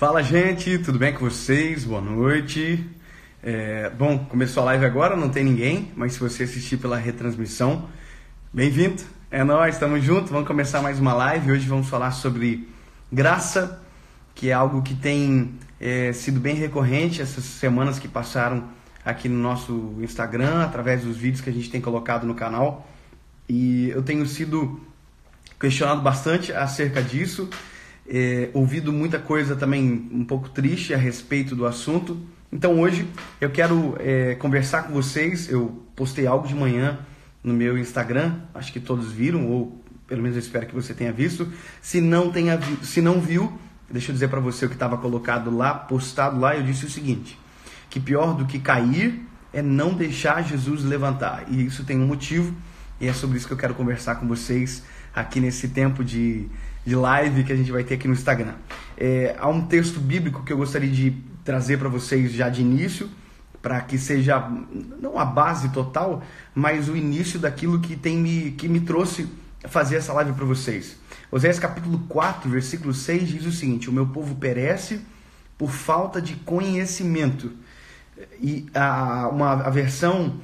Fala, gente, tudo bem com vocês? Boa noite. Bom, começou a live agora, não tem ninguém, mas se você assistir pela retransmissão, bem-vindo. É nóis, estamos juntos, vamos começar mais uma live. Hoje vamos falar sobre graça, que é algo que tem sido bem recorrente essas semanas que passaram aqui no nosso Instagram, através dos vídeos que a gente tem colocado no canal. E eu tenho sido questionado bastante acerca disso, ouvido muita coisa também um pouco triste a respeito do assunto. Então hoje eu quero conversar com vocês. Eu postei algo de manhã no meu Instagram, acho que todos viram, ou pelo menos eu espero que você tenha visto. Se não viu, deixa eu dizer para você o que estava colocado lá, postado lá. Eu disse o seguinte, que pior do que cair é não deixar Jesus levantar, e isso tem um motivo, e é sobre isso que eu quero conversar com vocês aqui nesse tempo de live que a gente vai ter aqui no Instagram. Há um texto bíblico que eu gostaria de trazer para vocês já de início, para que seja não a base total, mas o início daquilo que me trouxe a fazer essa live para vocês. Oséias capítulo 4, versículo 6 diz o seguinte: o meu povo perece por falta de conhecimento. E a versão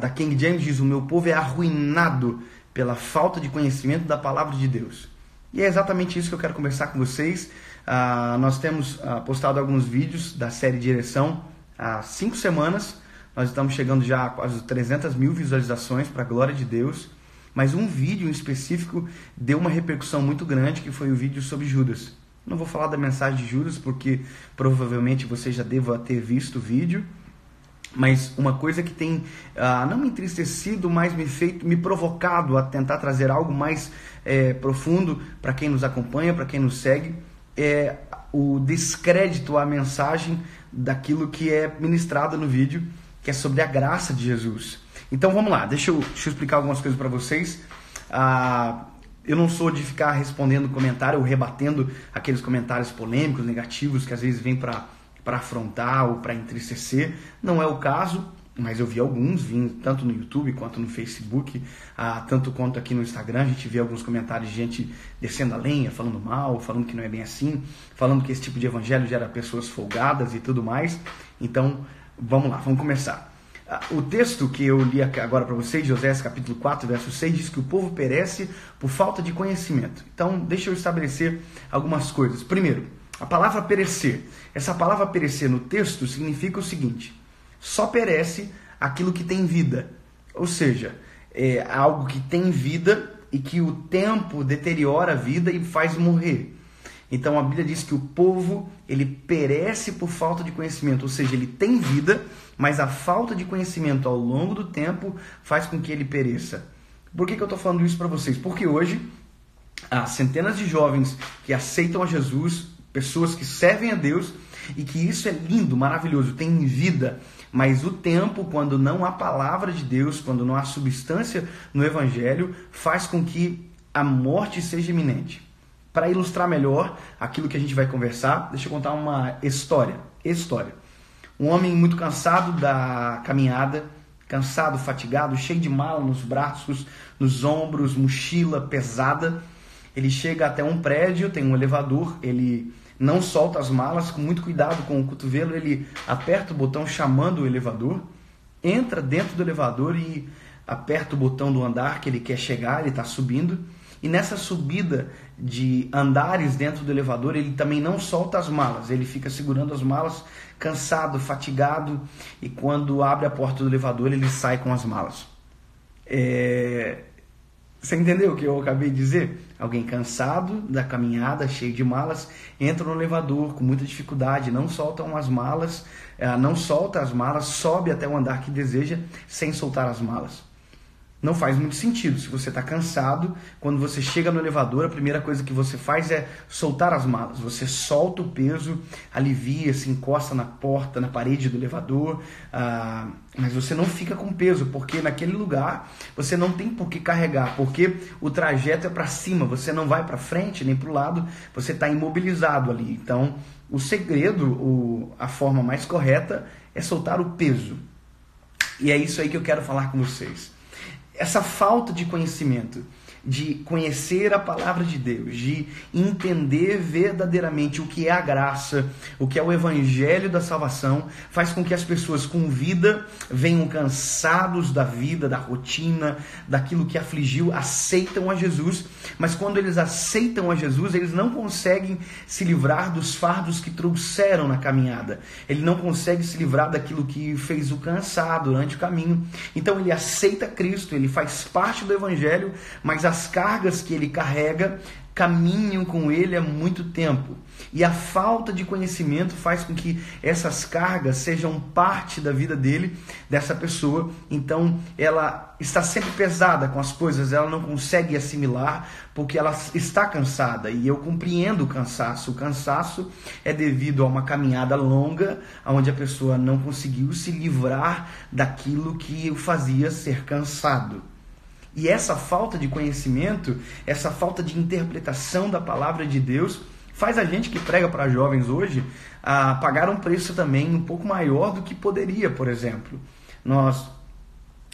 da King James diz: o meu povo é arruinado pela falta de conhecimento da palavra de Deus. E é exatamente isso que eu quero conversar com vocês. Nós temos postado alguns vídeos da série Direção há 5 semanas. Nós estamos chegando já a quase 300 mil visualizações, para a glória de Deus. Mas um vídeo em específico deu uma repercussão muito grande, que foi o vídeo sobre Judas. Não vou falar da mensagem de Judas, porque provavelmente você já deva ter visto o vídeo. Mas uma coisa que tem não me entristecido, mas me provocado a tentar trazer algo mais profundo para quem nos acompanha, para quem nos segue, é o descrédito à mensagem daquilo que é ministrado no vídeo, que é sobre a graça de Jesus. Então vamos lá, deixa eu explicar algumas coisas para vocês. Eu não sou de ficar respondendo comentário ou rebatendo aqueles comentários polêmicos, negativos, que às vezes vêm para afrontar ou para entristecer. Não é o caso, mas eu vi alguns, tanto no YouTube quanto no Facebook, tanto quanto aqui no Instagram. A gente vê alguns comentários de gente descendo a lenha, falando mal, falando que não é bem assim, falando que esse tipo de evangelho gera pessoas folgadas e tudo mais. Então, vamos lá, vamos começar. O texto que eu li agora para vocês, de Oséias capítulo 4, verso 6, diz que o povo perece por falta de conhecimento. Então, deixa eu estabelecer algumas coisas. Primeiro, a palavra perecer. Essa palavra perecer no texto significa o seguinte: só perece aquilo que tem vida. Ou seja, é algo que tem vida e que o tempo deteriora a vida e faz morrer. Então a Bíblia diz que o povo, ele perece por falta de conhecimento. Ou seja, ele tem vida, mas a falta de conhecimento ao longo do tempo faz com que ele pereça. Por que eu estou falando isso para vocês? Porque hoje há centenas de jovens que aceitam a Jesus, pessoas que servem a Deus, e que isso é lindo, maravilhoso, tem vida, mas o tempo, quando não há palavra de Deus, quando não há substância no Evangelho, faz com que a morte seja iminente. Para ilustrar melhor aquilo que a gente vai conversar, deixa eu contar uma história. Um homem muito cansado da caminhada, cansado, fatigado, cheio de mala nos braços, nos ombros, mochila pesada. Ele chega até um prédio, tem um elevador, ele não solta as malas, com muito cuidado com o cotovelo, ele aperta o botão chamando o elevador, entra dentro do elevador e aperta o botão do andar que ele quer chegar, ele está subindo. E nessa subida de andares dentro do elevador, ele também não solta as malas, ele fica segurando as malas, cansado, fatigado, e quando abre a porta do elevador, ele sai com as malas. Você entendeu o que eu acabei de dizer? Alguém cansado da caminhada, cheio de malas, entra no elevador com muita dificuldade, não solta as malas, sobe até o andar que deseja sem soltar as malas. Não faz muito sentido. Se você está cansado, quando você chega no elevador, a primeira coisa que você faz é soltar as malas. Você solta o peso, alivia, se encosta na porta, na parede do elevador, mas você não fica com peso, porque naquele lugar você não tem por que carregar, porque o trajeto é para cima, você não vai para frente nem para o lado, você está imobilizado ali. Então, o segredo, a forma mais correta é soltar o peso. E é isso aí que eu quero falar com vocês. Essa falta de conhecimento de conhecer a palavra de Deus, de entender verdadeiramente o que é a graça, o que é o evangelho da salvação, faz com que as pessoas com vida venham cansados da vida, da rotina, daquilo que afligiu, aceitam a Jesus, mas quando eles aceitam a Jesus, eles não conseguem se livrar dos fardos que trouxeram na caminhada, ele não consegue se livrar daquilo que fez o cansar durante o caminho. Então ele aceita Cristo, ele faz parte do evangelho, mas as cargas que ele carrega caminham com ele há muito tempo. E a falta de conhecimento faz com que essas cargas sejam parte da vida dele, dessa pessoa. Então ela está sempre pesada com as coisas, ela não consegue assimilar porque ela está cansada. E eu compreendo o cansaço. O cansaço é devido a uma caminhada longa, onde a pessoa não conseguiu se livrar daquilo que o fazia ser cansado. E essa falta de conhecimento, essa falta de interpretação da palavra de Deus, faz a gente que prega para jovens hoje a pagar um preço também um pouco maior do que poderia, por exemplo. Nós,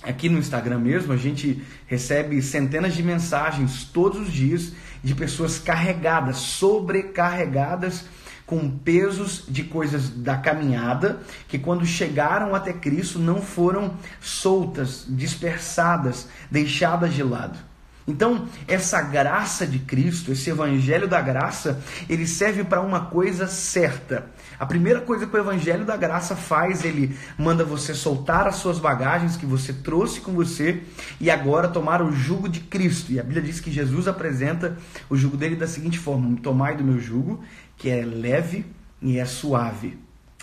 aqui no Instagram mesmo, a gente recebe centenas de mensagens todos os dias de pessoas carregadas, sobrecarregadas, com pesos de coisas da caminhada, que quando chegaram até Cristo não foram soltas, dispersadas, deixadas de lado. Então, essa graça de Cristo, esse evangelho da graça, ele serve para uma coisa certa. A primeira coisa que o evangelho da graça faz, ele manda você soltar as suas bagagens que você trouxe com você e agora tomar o jugo de Cristo. E a Bíblia diz que Jesus apresenta o jugo dele da seguinte forma: tomai do meu jugo, que é leve e é suave.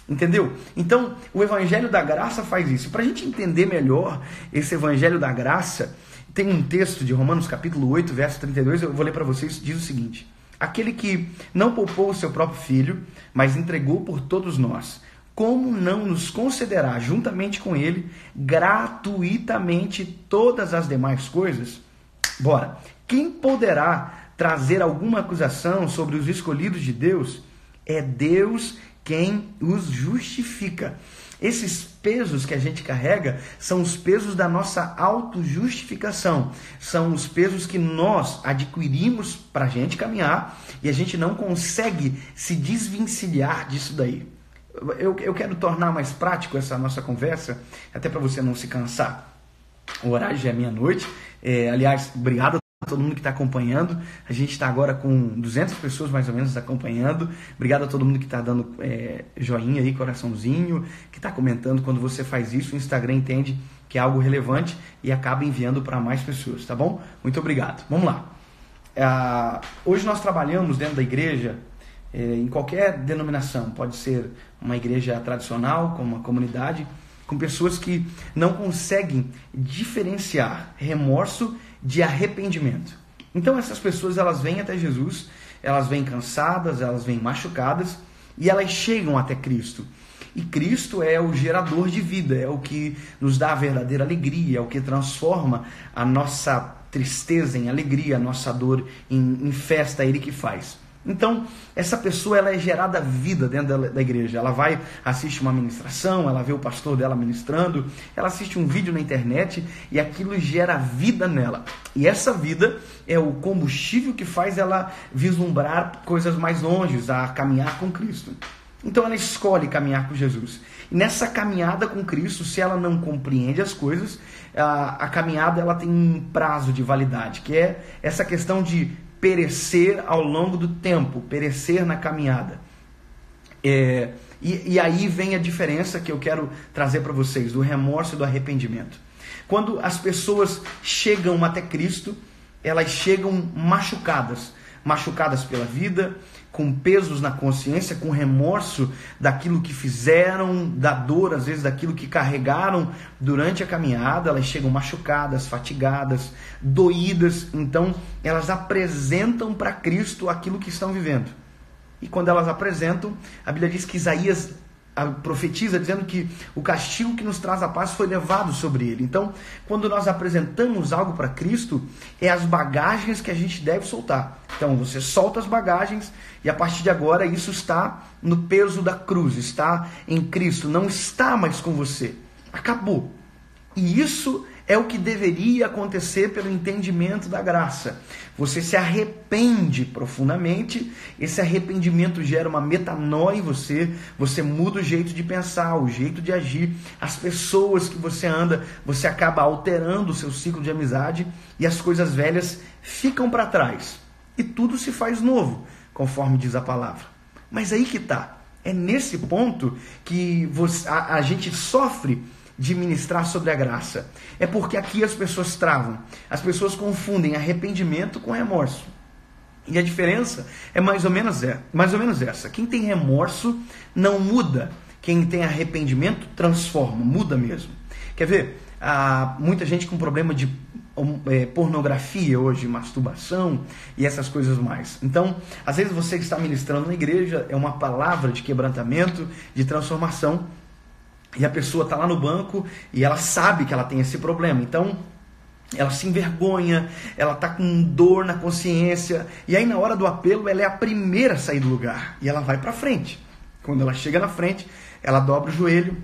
Entendeu? Então, o evangelho da graça faz isso. Para a gente entender melhor esse evangelho da graça, tem um texto de Romanos capítulo 8, verso 32, eu vou ler para vocês, diz o seguinte: aquele que não poupou o seu próprio filho, mas entregou por todos nós, como não nos concederá juntamente com ele gratuitamente todas as demais coisas? Bora, quem poderá trazer alguma acusação sobre os escolhidos de Deus? É Deus quem os justifica. Esses pesos que a gente carrega são os pesos da nossa autojustificação. São os pesos que nós adquirimos para a gente caminhar e a gente não consegue se desvencilhar disso daí. Eu quero tornar mais prático essa nossa conversa, até para você não se cansar. O horário já é meia-noite. Aliás, obrigado a todo mundo que está acompanhando. A gente está agora com 200 pessoas mais ou menos acompanhando. Obrigado a todo mundo que está dando joinha aí, coraçãozinho, que está comentando. Quando você faz isso, o Instagram entende que é algo relevante e acaba enviando para mais pessoas, tá bom? Muito obrigado. Vamos lá. Hoje nós trabalhamos dentro da igreja, em qualquer denominação, pode ser uma igreja tradicional, como uma comunidade, com pessoas que não conseguem diferenciar remorso de arrependimento. Então essas pessoas, elas vêm até Jesus, elas vêm cansadas, elas vêm machucadas e elas chegam até Cristo. E Cristo é o gerador de vida, é o que nos dá a verdadeira alegria, é o que transforma a nossa tristeza em alegria, a nossa dor em festa, é Ele que faz. Então, essa pessoa, ela é gerada vida dentro da igreja. Ela vai, assiste uma ministração, ela vê o pastor dela ministrando, ela assiste um vídeo na internet e aquilo gera vida nela. E essa vida é o combustível que faz ela vislumbrar coisas mais longe, a caminhar com Cristo. Então ela escolhe caminhar com Jesus. E nessa caminhada com Cristo, se ela não compreende as coisas, a caminhada ela tem um prazo de validade, que é essa questão de perecer ao longo do tempo, perecer na caminhada. E aí vem a diferença que eu quero trazer para vocês, do remorso e do arrependimento. Quando as pessoas chegam até Cristo, elas chegam machucadas pela vida, com pesos na consciência, com remorso daquilo que fizeram, da dor, às vezes, daquilo que carregaram durante a caminhada. Elas chegam machucadas, fatigadas, doídas. Então, elas apresentam para Cristo aquilo que estão vivendo. E quando elas apresentam, a Bíblia diz que Isaías profetiza dizendo que o castigo que nos traz a paz foi levado sobre ele. Então, quando nós apresentamos algo para Cristo, é as bagagens que a gente deve soltar. Então, você solta as bagagens e a partir de agora isso está no peso da cruz, está em Cristo, não está mais com você. Acabou. E isso é o que deveria acontecer pelo entendimento da graça. Você se arrepende profundamente, esse arrependimento gera uma metanoia em você, você muda o jeito de pensar, o jeito de agir, as pessoas que você anda, você acaba alterando o seu ciclo de amizade e as coisas velhas ficam para trás. E tudo se faz novo, conforme diz a palavra. Mas aí que está, é nesse ponto que a gente sofre de ministrar sobre a graça. É porque aqui as pessoas travam, as pessoas confundem arrependimento com remorso. E a diferença é mais ou menos essa. Quem tem remorso não muda, quem tem arrependimento transforma, muda mesmo. Quer ver? Muita gente com problema de pornografia hoje, masturbação e essas coisas mais. Então, às vezes você está ministrando na igreja, é uma palavra de quebrantamento, de transformação, e a pessoa está lá no banco e ela sabe que ela tem esse problema. Então, ela se envergonha, ela está com dor na consciência, e aí na hora do apelo ela é a primeira a sair do lugar, e ela vai para frente. Quando ela chega na frente, ela dobra o joelho,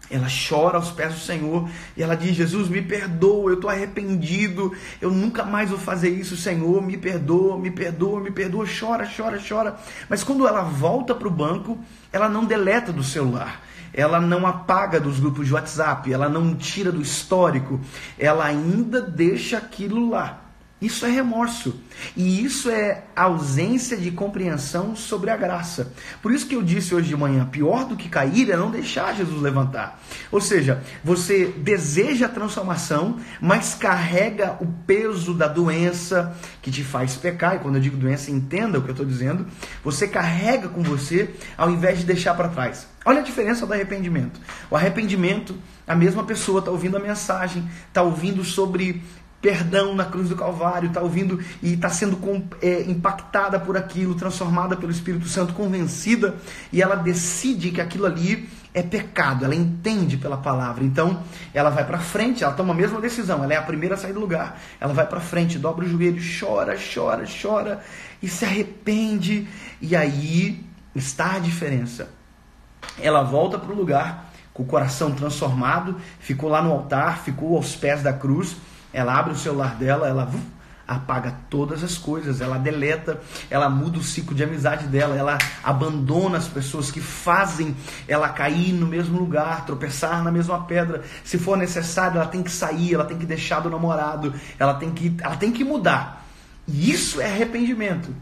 ela chora aos pés do Senhor, e ela diz: Jesus, me perdoa, eu estou arrependido, eu nunca mais vou fazer isso, Senhor, me perdoa, me perdoa, me perdoa, chora, chora, chora. Mas quando ela volta para o banco, ela não deleta do celular, ela não apaga dos grupos de WhatsApp, ela não tira do histórico, ela ainda deixa aquilo lá. Isso é remorso, e isso é ausência de compreensão sobre a graça. Por isso que eu disse hoje de manhã, pior do que cair é não deixar Jesus levantar. Ou seja, você deseja a transformação, mas carrega o peso da doença que te faz pecar. E quando eu digo doença, entenda o que eu estou dizendo. Você carrega com você ao invés de deixar para trás. Olha a diferença do arrependimento. O arrependimento, a mesma pessoa está ouvindo a mensagem, está ouvindo sobre perdão na cruz do Calvário, está ouvindo e está sendo impactada por aquilo, transformada pelo Espírito Santo, convencida, e ela decide que aquilo ali é pecado, ela entende pela palavra. Então ela vai para frente, ela toma a mesma decisão, ela é a primeira a sair do lugar, ela vai para frente, dobra o joelho, chora, chora, chora e se arrepende, e aí está a diferença. Ela volta para o lugar com o coração transformado, ficou lá no altar, ficou aos pés da cruz. Ela abre o celular dela, ela apaga todas as coisas, ela deleta, ela muda o ciclo de amizade dela, ela abandona as pessoas que fazem ela cair no mesmo lugar, tropeçar na mesma pedra. Se for necessário, ela tem que sair, ela tem que deixar do namorado, ela tem que mudar. E isso é arrependimento.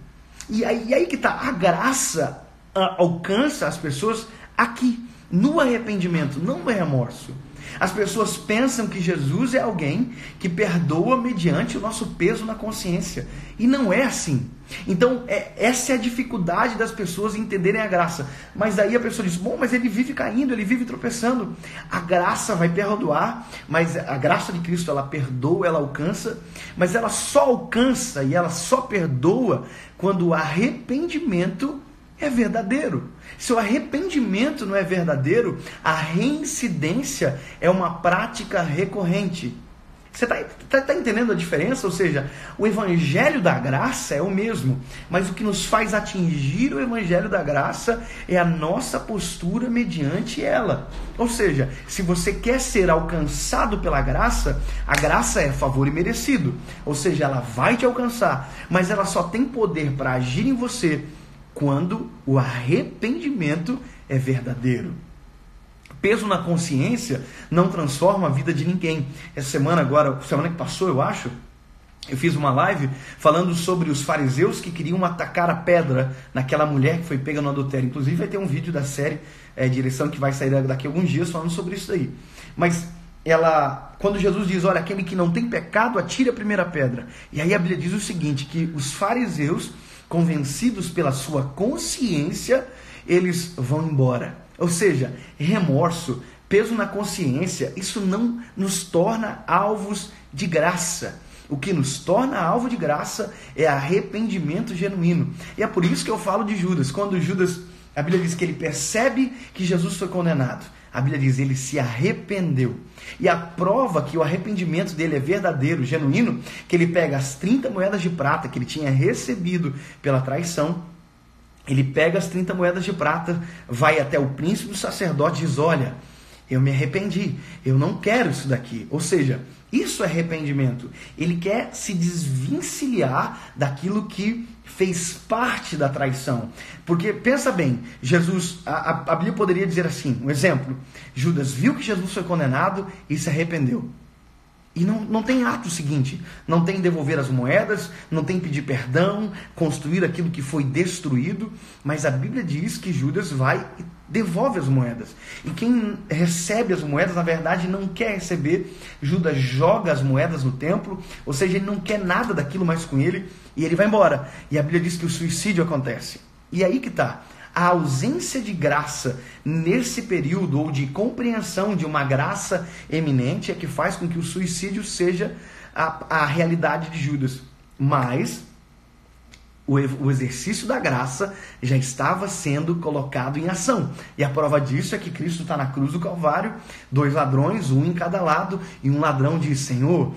E aí que está, a graça alcança as pessoas aqui, no arrependimento, não no remorso. As pessoas pensam que Jesus é alguém que perdoa mediante o nosso peso na consciência. E não é assim. Então, essa é a dificuldade das pessoas entenderem a graça. Mas aí a pessoa diz: bom, mas ele vive caindo, ele vive tropeçando. A graça vai perdoar, mas a graça de Cristo, ela perdoa, ela alcança, mas ela só alcança e ela só perdoa quando o arrependimento é verdadeiro. Se o arrependimento não é verdadeiro, a reincidência é uma prática recorrente. Você está entendendo a diferença? Ou seja, o evangelho da graça é o mesmo, mas o que nos faz atingir o evangelho da graça é a nossa postura mediante ela. Ou seja, se você quer ser alcançado pela graça, a graça é favor imerecido. Ou seja, ela vai te alcançar, mas ela só tem poder para agir em você quando o arrependimento é verdadeiro. Peso na consciência não transforma a vida de ninguém. Essa semana que passou, eu acho, eu fiz uma live falando sobre os fariseus que queriam atacar a pedra naquela mulher que foi pega no adultério. Inclusive vai ter um vídeo da série Direção que vai sair daqui a alguns dias falando sobre isso aí. Mas quando Jesus diz: olha, aquele que não tem pecado, atire a primeira pedra. E aí a Bíblia diz o seguinte, que os fariseus, convencidos pela sua consciência, eles vão embora. Ou seja, remorso, peso na consciência, isso não nos torna alvos de graça. O que nos torna alvo de graça é arrependimento genuíno. E é por isso que eu falo de Judas. Quando Judas, a Bíblia diz que ele percebe que Jesus foi condenado. A Bíblia diz: ele se arrependeu. E a prova que o arrependimento dele é verdadeiro, genuíno, que ele pega as 30 moedas de prata que ele tinha recebido pela traição, ele pega as 30 moedas de prata, vai até o príncipe do sacerdote e diz: olha, eu me arrependi, eu não quero isso daqui. Ou seja, isso é arrependimento. Ele quer se desvencilhar daquilo que fez parte da traição. Porque, pensa bem, Jesus, a Bíblia poderia dizer assim, um exemplo, Judas viu que Jesus foi condenado e se arrependeu. E não tem ato seguinte, não tem devolver as moedas, não tem pedir perdão, construir aquilo que foi destruído, mas a Bíblia diz que Judas vai e devolve as moedas. E quem recebe as moedas, na verdade, não quer receber. Judas joga as moedas no templo, ou seja, ele não quer nada daquilo mais com ele, e ele vai embora. E a Bíblia diz que o suicídio acontece. E aí que está. A ausência de graça nesse período, ou de compreensão de uma graça eminente, é que faz com que o suicídio seja a realidade de Judas. Mas o exercício da graça já estava sendo colocado em ação. E a prova disso é que Cristo está na cruz do Calvário, 2 ladrões, um em cada lado, e um ladrão diz: Senhor,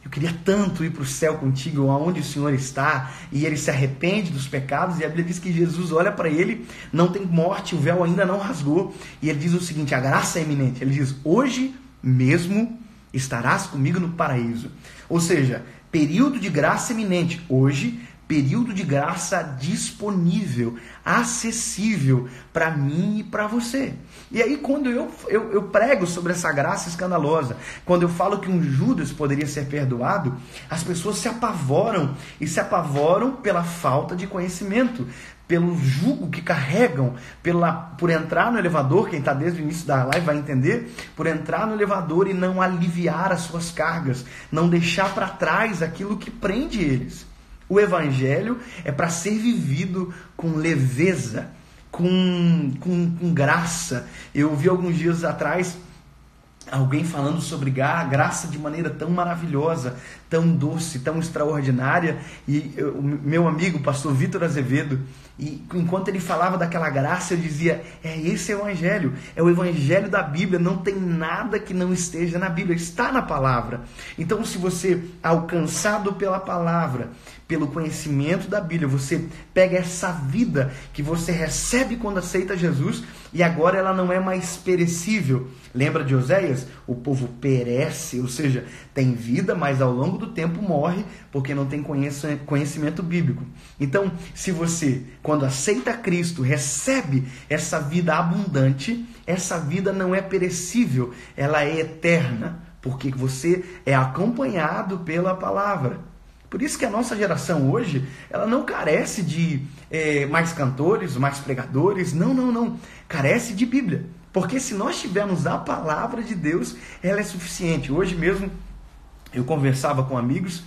eu queria tanto ir para o céu contigo, aonde o Senhor está, e ele se arrepende dos pecados, e a Bíblia diz que Jesus olha para ele, não tem morte, o véu ainda não rasgou, e ele diz o seguinte: a graça é iminente. Ele diz: hoje mesmo estarás comigo no paraíso. Ou seja, período de graça iminente, hoje, período de graça disponível, acessível para mim e para você. E aí quando eu prego sobre essa graça escandalosa, quando eu falo que um Judas poderia ser perdoado, as pessoas se apavoram, e se apavoram pela falta de conhecimento, pelo jugo que carregam, por entrar no elevador, quem está desde o início da live vai entender, por entrar no elevador e não aliviar as suas cargas, não deixar para trás aquilo que prende eles. O Evangelho é para ser vivido com leveza, com graça. Eu vi alguns dias atrás alguém falando sobre a graça de maneira tão maravilhosa, tão doce, tão extraordinária, e o meu amigo, o pastor Vitor Azevedo, e enquanto ele falava daquela graça, eu dizia: esse é o Evangelho, é o Evangelho da Bíblia, não tem nada que não esteja na Bíblia, está na palavra. Então, se você, alcançado pela palavra, pelo conhecimento da Bíblia, você pega essa vida que você recebe quando aceita Jesus, e agora ela não é mais perecível. Lembra de Oséias? O povo perece, ou seja, tem vida, mas ao longo do tempo morre, porque não tem conhecimento bíblico. Então, se você, quando aceita Cristo, recebe essa vida abundante, essa vida não é perecível, ela é eterna, porque você é acompanhado pela palavra. Por isso que a nossa geração hoje, ela não carece de mais cantores, mais pregadores, não. Carece de Bíblia. Porque se nós tivermos a palavra de Deus, ela é suficiente. Hoje mesmo, eu conversava com amigos,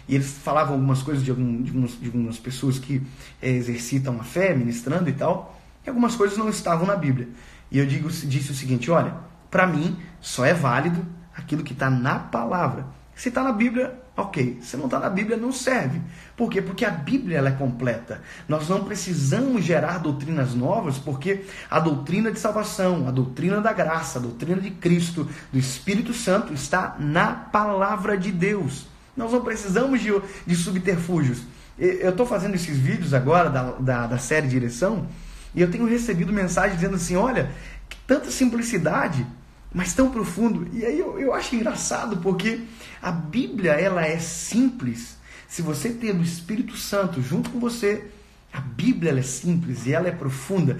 e eles falavam algumas coisas de algumas pessoas que exercitam a fé, ministrando e tal, e algumas coisas não estavam na Bíblia. E eu disse o seguinte: olha, para mim, só é válido aquilo que está na palavra. Se está na Bíblia, ok. Se não está na Bíblia, não serve. Por quê? Porque a Bíblia ela é completa. Nós não precisamos gerar doutrinas novas, porque a doutrina de salvação, a doutrina da graça, a doutrina de Cristo, do Espírito Santo, está na palavra de Deus. Nós não precisamos de subterfúgios. Eu estou fazendo esses vídeos agora da série Direção, e eu tenho recebido mensagens dizendo assim: olha, que tanta simplicidade, mas tão profundo. E aí eu acho engraçado, porque a Bíblia ela é simples. Se você tem o Espírito Santo junto com você, a Bíblia ela é simples e ela é profunda.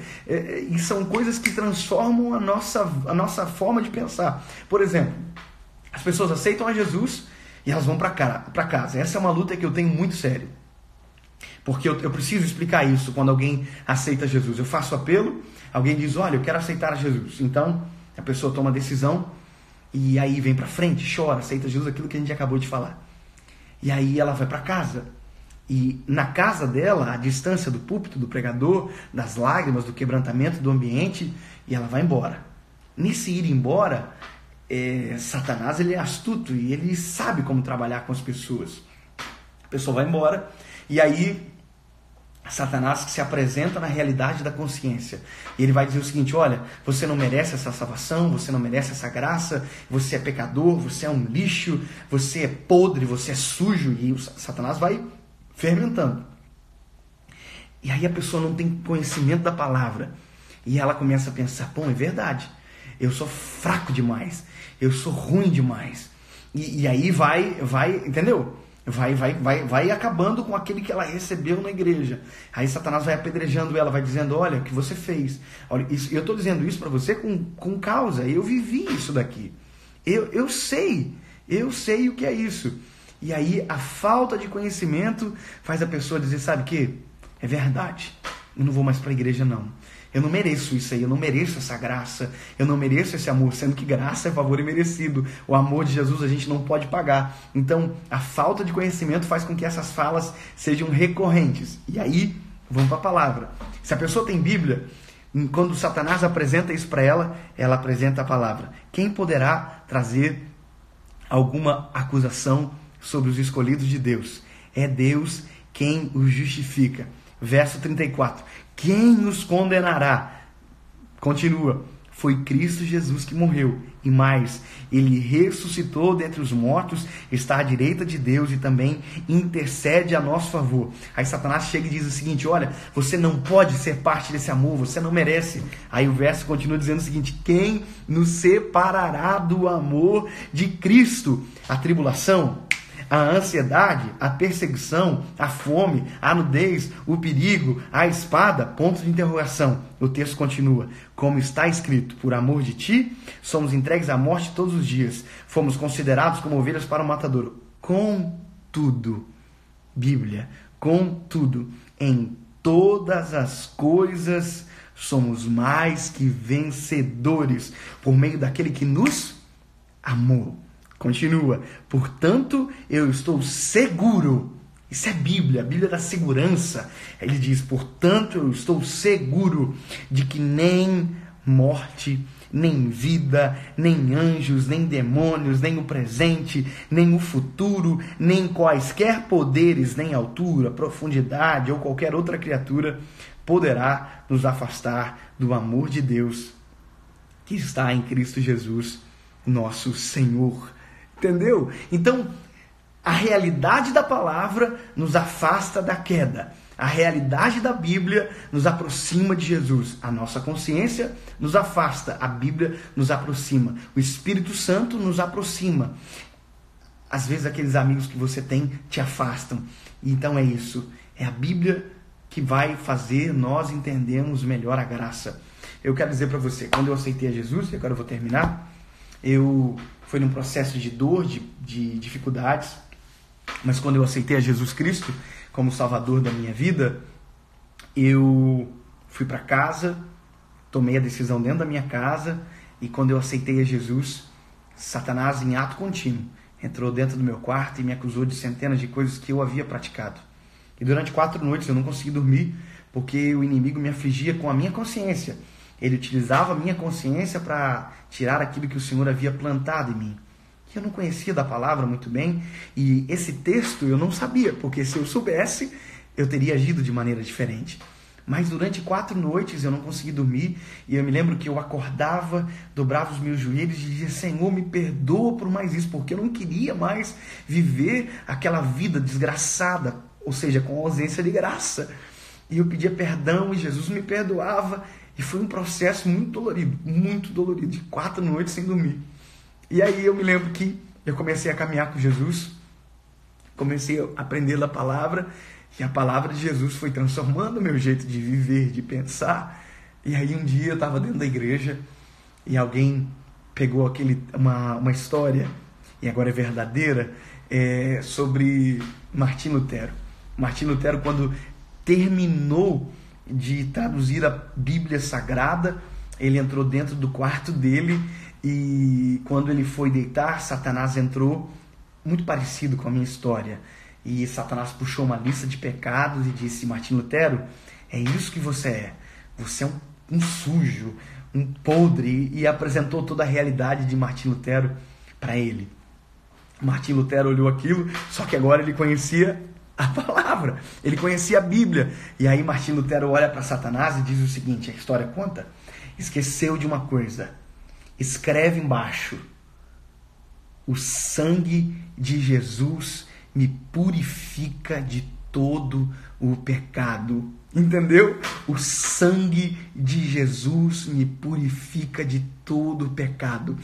E são coisas que transformam a nossa forma de pensar. Por exemplo, as pessoas aceitam a Jesus e elas vão para casa. Essa é uma luta que eu tenho muito sério. Porque eu preciso explicar isso quando alguém aceita Jesus. Eu faço apelo, alguém diz: olha, eu quero aceitar a Jesus. Então, a pessoa toma a decisão e aí vem para frente, chora, aceita Jesus, aquilo que a gente acabou de falar. E aí ela vai para casa. E na casa dela, a distância do púlpito, do pregador, das lágrimas, do quebrantamento do ambiente, e ela vai embora. Nesse ir embora, Satanás ele é astuto e ele sabe como trabalhar com as pessoas. A pessoa vai embora e aí Satanás se apresenta na realidade da consciência. E ele vai dizer o seguinte: olha, você não merece essa salvação, você não merece essa graça, você é pecador, você é um lixo, você é podre, você é sujo. E o Satanás vai fermentando. E aí a pessoa não tem conhecimento da palavra. E ela começa a pensar: bom, é verdade. eu sou fraco demais, eu sou ruim demais. E aí vai, entendeu? Vai acabando com aquele que ela recebeu na igreja. Aí Satanás vai apedrejando ela, vai dizendo, olha o que você fez. Olha, eu estou dizendo isso para você com causa, eu vivi isso daqui. Eu sei o que é isso. E aí a falta de conhecimento faz a pessoa dizer, sabe o que? É verdade, eu não vou mais para a igreja não. Eu não mereço isso aí, eu não mereço essa graça, eu não mereço esse amor, sendo que graça é favor imerecido. O amor de Jesus a gente não pode pagar. Então, a falta de conhecimento faz com que essas falas sejam recorrentes. E aí, vamos para a palavra. Se a pessoa tem Bíblia, quando Satanás apresenta isso para ela, ela apresenta a palavra. Quem poderá trazer alguma acusação sobre os escolhidos de Deus? É Deus quem os justifica. Verso 34. Quem os condenará? Continua. Foi Cristo Jesus que morreu. E mais, ele ressuscitou dentre os mortos, está à direita de Deus e também intercede a nosso favor. Aí Satanás chega e diz o seguinte, olha, você não pode ser parte desse amor, você não merece. Aí o verso continua dizendo o seguinte, quem nos separará do amor de Cristo? A tribulação? A ansiedade, a perseguição, a fome, a nudez, o perigo, a espada, ponto de interrogação. O texto continua, como está escrito, por amor de ti, somos entregues à morte todos os dias, fomos considerados como ovelhas para o matadouro. Contudo, Bíblia, contudo, em todas as coisas somos mais que vencedores, por meio daquele que nos amou. Continua, portanto, eu estou seguro. Isso é Bíblia, a Bíblia da segurança. Ele diz, portanto, eu estou seguro de que nem morte, nem vida, nem anjos, nem demônios, nem o presente, nem o futuro, nem quaisquer poderes, nem altura, profundidade ou qualquer outra criatura poderá nos afastar do amor de Deus que está em Cristo Jesus, nosso Senhor. Entendeu? Então, a realidade da palavra nos afasta da queda. A realidade da Bíblia nos aproxima de Jesus. A nossa consciência nos afasta. A Bíblia nos aproxima. O Espírito Santo nos aproxima. Às vezes aqueles amigos que você tem te afastam. Então é isso. É a Bíblia que vai fazer nós entendermos melhor a graça. Eu quero dizer para você, quando eu aceitei a Jesus, e agora eu vou terminar, foi num processo de dor, de dificuldades, mas quando eu aceitei a Jesus Cristo como Salvador da minha vida, eu fui para casa, tomei a decisão dentro da minha casa, e quando eu aceitei a Jesus, Satanás, em ato contínuo, entrou dentro do meu quarto e me acusou de centenas de coisas que eu havia praticado. E durante 4 noites eu não consegui dormir, porque o inimigo me afligia com a minha consciência. Ele utilizava a minha consciência para tirar aquilo que o Senhor havia plantado em mim. Que eu não conhecia da palavra muito bem, e esse texto eu não sabia, porque se eu soubesse, eu teria agido de maneira diferente. Mas durante 4 noites eu não consegui dormir, e eu me lembro que eu acordava, dobrava os meus joelhos e dizia, Senhor, me perdoa por mais isso, porque eu não queria mais viver aquela vida desgraçada, ou seja, com ausência de graça. E eu pedia perdão e Jesus me perdoava. E foi um processo muito dolorido, de 4 noites sem dormir. E aí eu me lembro que eu comecei a caminhar com Jesus, comecei a aprender da palavra, e a palavra de Jesus foi transformando o meu jeito de viver, de pensar. E aí um dia eu estava dentro da igreja, e alguém pegou uma história, e agora é verdadeira, sobre Martim Lutero. Martim Lutero, quando terminou de traduzir a Bíblia Sagrada, ele entrou dentro do quarto dele, e quando ele foi deitar, Satanás entrou, muito parecido com a minha história, e Satanás puxou uma lista de pecados e disse, Martim Lutero, é isso que você é um sujo, um podre, e apresentou toda a realidade de Martim Lutero para ele. Martim Lutero olhou aquilo, só que agora ele conhecia a palavra, ele conhecia a Bíblia. E aí Martim Lutero olha para Satanás e diz o seguinte, a história conta, esqueceu de uma coisa, escreve embaixo, o sangue de Jesus me purifica de todo o pecado. Entendeu? O sangue de Jesus me purifica de todo o pecado.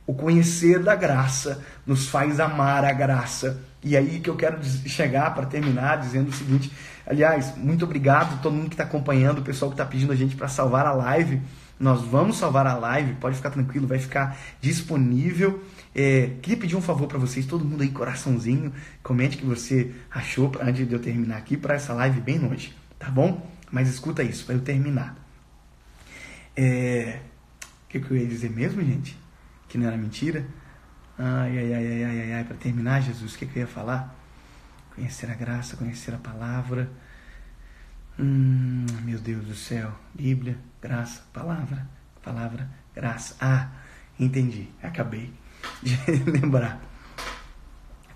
O conhecer da graça nos faz amar a graça. E aí que eu quero chegar para terminar dizendo o seguinte. Aliás, muito obrigado a todo mundo que está acompanhando, o pessoal que está pedindo a gente para salvar a live. Nós vamos salvar a live, pode ficar tranquilo, vai ficar disponível. Queria pedir um favor para vocês, todo mundo aí, coraçãozinho, comente o que você achou antes de eu terminar aqui, para essa live bem longe, tá bom? Mas escuta isso, para eu terminar. O que eu ia dizer mesmo, gente? Que não era mentira? Ai, para terminar, Jesus, o que eu ia falar? Conhecer a graça, conhecer a palavra. Meu Deus do céu. Bíblia, graça, palavra, graça. Entendi, acabei de lembrar.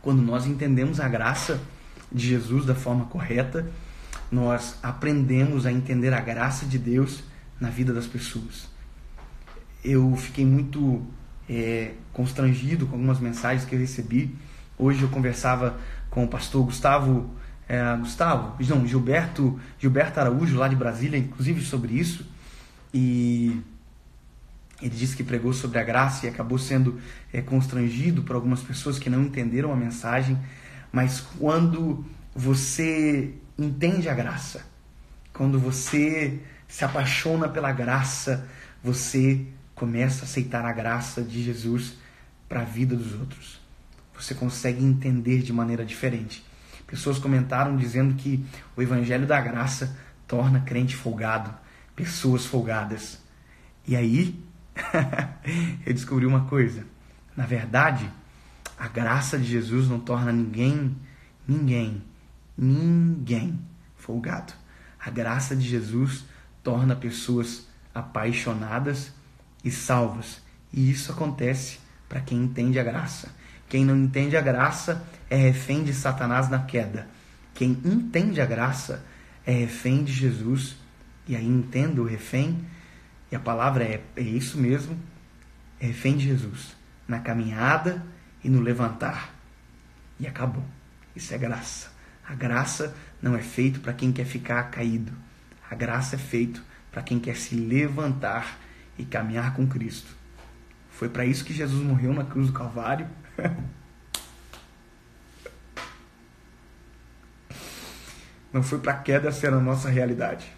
Quando nós entendemos a graça de Jesus da forma correta, nós aprendemos a entender a graça de Deus na vida das pessoas. Eu fiquei muito constrangido com algumas mensagens que eu recebi. Hoje eu conversava com o pastor Gilberto Araújo, lá de Brasília, inclusive sobre isso, e ele disse que pregou sobre a graça e acabou sendo constrangido por algumas pessoas que não entenderam a mensagem. Mas quando você entende a graça, quando você se apaixona pela graça, você começa a aceitar a graça de Jesus para a vida dos outros. Você consegue entender de maneira diferente. Pessoas comentaram dizendo que o evangelho da graça torna crente folgado, pessoas folgadas. E aí, eu descobri uma coisa. Na verdade, a graça de Jesus não torna ninguém folgado. A graça de Jesus torna pessoas apaixonadas e salvas. E isso acontece para quem entende a graça. Quem não entende a graça é refém de Satanás na queda. Quem entende a graça é refém de Jesus. E aí entenda o refém, e a palavra é isso mesmo, é refém de Jesus, na caminhada e no levantar. E acabou. Isso é graça. A graça não é feito para quem quer ficar caído. A graça é feito para quem quer se levantar e caminhar com Cristo. Foi para isso que Jesus morreu na cruz do Calvário. Não foi para a queda ser a nossa realidade.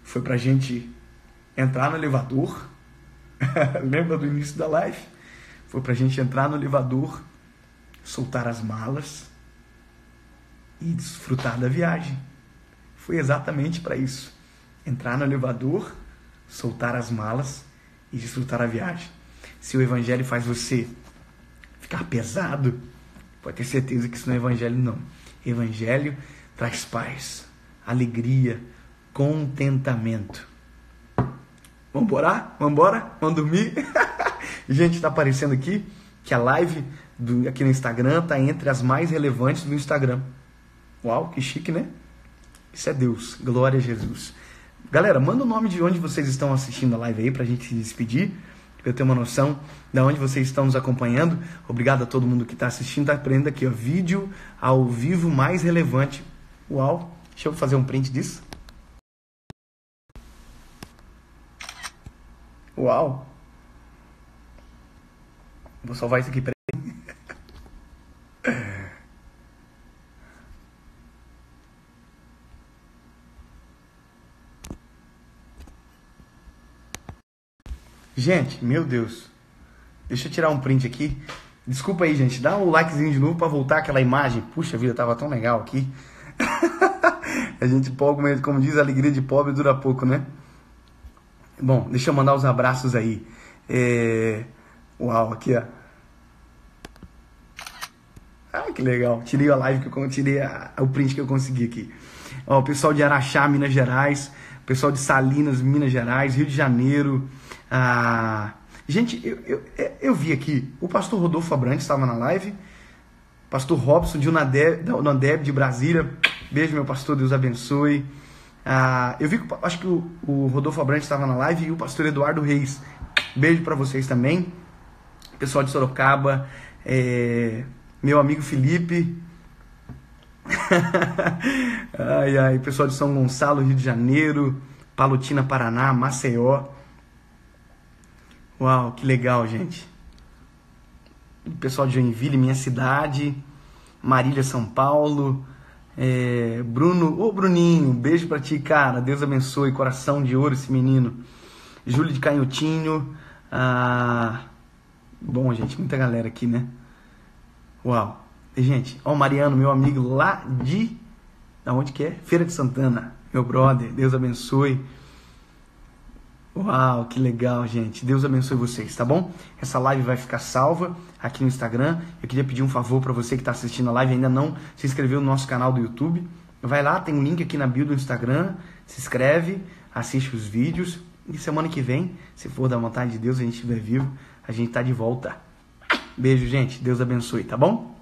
Foi para a gente entrar no elevador. Lembra do início da live? Foi para a gente entrar no elevador, soltar as malas e desfrutar da viagem. Foi exatamente para isso. Entrar no elevador, soltar as malas e desfrutar a viagem. Se o evangelho faz você ficar pesado, pode ter certeza que isso não é evangelho, não. Evangelho traz paz, alegria, contentamento. Vamos orar? Vamos embora? Vamos dormir? Gente, está aparecendo aqui que a live aqui no Instagram está entre as mais relevantes do Instagram. Uau, que chique, né? Isso é Deus. Glória a Jesus. Galera, manda o nome de onde vocês estão assistindo a live aí para a gente se despedir, para eu ter uma noção de onde vocês estão nos acompanhando. Obrigado a todo mundo que está assistindo. Está aprendendo aqui, ó, vídeo ao vivo mais relevante. Uau, deixa eu fazer um print disso. Uau. Vou salvar isso aqui para Gente, meu Deus. Deixa eu tirar um print aqui. Desculpa aí, gente. Dá um likezinho de novo para voltar aquela imagem. Puxa vida, tava tão legal aqui. A gente, como diz, a alegria de pobre dura pouco, né? Bom, deixa eu mandar os abraços aí. Uau, aqui, ó. Ah, que legal. Tirei a live tirei o print que eu consegui aqui. Ó, o pessoal de Araxá, Minas Gerais. O pessoal de Salinas, Minas Gerais. Rio de Janeiro. Gente, eu vi aqui. O pastor Rodolfo Abrantes estava na live. Pastor Robson de Unadeb de Brasília. Beijo, meu pastor. Deus abençoe. Eu vi que acho que o Rodolfo Abrantes estava na live e o pastor Eduardo Reis. Beijo para vocês também. Pessoal de Sorocaba. Meu amigo Felipe. Ai, ai, pessoal de São Gonçalo, Rio de Janeiro, Palotina, Paraná, Maceió. Uau, que legal, gente. Pessoal de Joinville, minha cidade, Marília, São Paulo, Bruno, ô Bruninho, beijo pra ti, cara, Deus abençoe, coração de ouro esse menino. Júlio de Canhotinho, bom, gente, muita galera aqui, né? Uau, e, gente, ó o Mariano, meu amigo lá da onde que é? Feira de Santana, meu brother, Deus abençoe. Uau, que legal, gente. Deus abençoe vocês, tá bom? Essa live vai ficar salva aqui no Instagram. Eu queria pedir um favor para você que está assistindo a live e ainda não se inscreveu no nosso canal do YouTube. Vai lá, tem um link aqui na bio do Instagram. Se inscreve, assiste os vídeos. E semana que vem, se for da vontade de Deus, a gente estiver vivo, a gente tá de volta. Beijo, gente. Deus abençoe, tá bom?